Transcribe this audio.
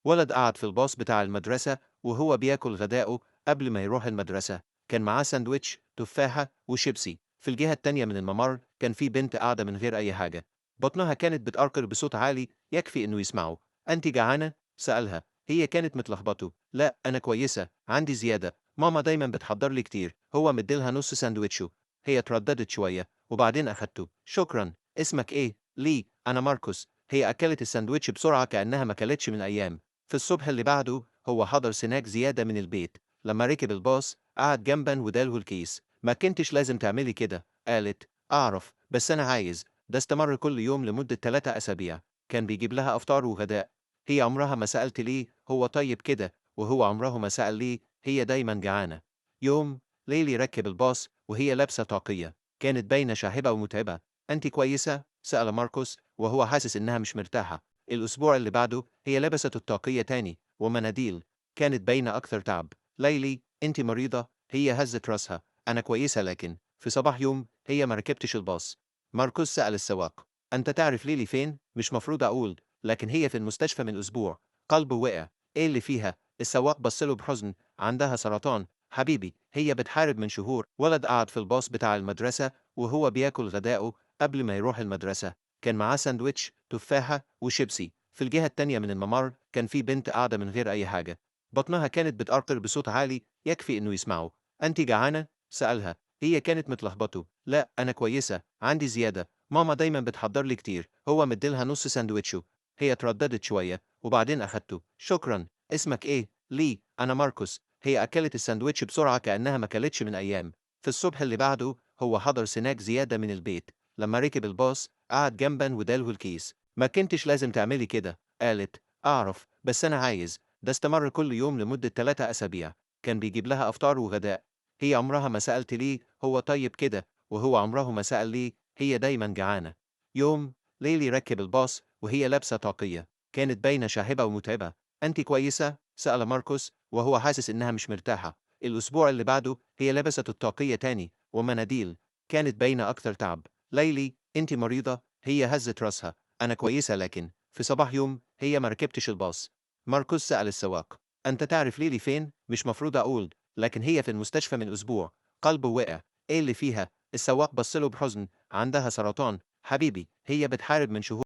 ولد قعد في الباص بتاع المدرسة وهو بياكل غدائه قبل ما يروح المدرسة. كان معاه ساندويتش تفاحة وشيبسي. في الجهة التانية من الممر كان في بنت قاعدة من غير أي حاجة. بطنها كانت بتقرقر بصوت عالي يكفي إنه يسمعه. أنتِ جعانة؟ سألها. هي كانت متلخبطة. لا أنا كويسة، عندي زيادة، ماما دايما بتحضر لي كتير. هو مديلها نص ساندويتشه. هي اترددت شوية وبعدين أخدته. شكرا، اسمك إيه؟ لي، أنا ماركوس. هي أكلت الساندويتش بسرعة كأنها ما كلتش من أيام. في الصبح اللي بعده هو حضر سناك زيادة من البيت. لما ركب الباص قعد جنبا واداله الكيس. ما كنتش لازم تعملي كده، قالت. أعرف، بس أنا عايز. ده استمر كل يوم لمدة 3 أسابيع. كان بيجيب لها أفطار وغداء. هي عمرها ما سألت ليه هو طيب كده، وهو عمره ما سأل ليه هي دايما جعانة. يوم ليلي ركب الباص وهي لابسة طاقية كانت باينة شاحبة ومتعبة. أنتِ كويسة؟ سأل ماركوس وهو حاسس إنها مش مرتاحة. الأسبوع اللي بعده هي لبست الطاقية تاني ومناديل. كانت باينة أكثر تعب. ليلي، أنتِ مريضة؟ هي هزت راسها. أنا كويسة، لكن في صباح يوم هي ما ركبتش الباص. ماركوس سأل السواق. أنت تعرف ليلي فين؟ مش مفروض أقول، لكن هي في المستشفى من أسبوع. قلبه وقع. إيه اللي فيها؟ السواق بصله بحزن. عندها سرطان حبيبي، هي بتحارب من شهور. ولد قعد في الباص بتاع المدرسة وهو بياكل غدائه قبل ما يروح المدرسة. كان معاه ساندويتش تفاحة وشيبسي. في الجهة التانية من الممر كان في بنت قاعدة من غير أي حاجة. بطنها كانت بتقرقر بصوت عالي يكفي إنه يسمعه. أنتِ جعانة؟ سألها. هي كانت متلخبطة. لا أنا كويسة، عندي زيادة، ماما دايما بتحضر لي كتير. هو مديلها نص ساندويتشه. هي اترددت شوية وبعدين أخدته. شكرا، اسمك إيه؟ لي، أنا ماركوس. هي أكلت الساندويتش بسرعة كأنها ما كلتش من أيام. في الصبح اللي بعده هو حضر سناك زيادة من البيت. لما ركب الباص قعد جنبا واداله الكيس. ما كنتش لازم تعملي كده، قالت. أعرف، بس أنا عايز. ده استمر كل يوم لمدة 3 أسابيع. كان بيجيب لها أفطار وغداء. هي عمرها ما سألت ليه هو طيب كده، وهو عمره ما سأل ليه هي دايما جعانة. يوم ليلي ركب الباص وهي لابسة طاقية كانت باينة شاحبة ومتعبة. أنتِ كويسة؟ سأل ماركوس وهو حاسس إنها مش مرتاحة. الأسبوع اللي بعده هي لبست الطاقية تاني ومناديل. كانت باينة أكثر تعب. ليلي، أنتِ مريضة؟ هي هزت راسها. أنا كويسة، لكن في صباح يوم هي ما ركبتش الباص. ماركوس سأل السواق. أنت تعرف ليلي فين؟ مش مفروض أقول، لكن هي في المستشفى من أسبوع. قلبه وقع. إيه اللي فيها؟ السواق بصله بحزن. عندها سرطان حبيبي، هي بتحارب من شهور.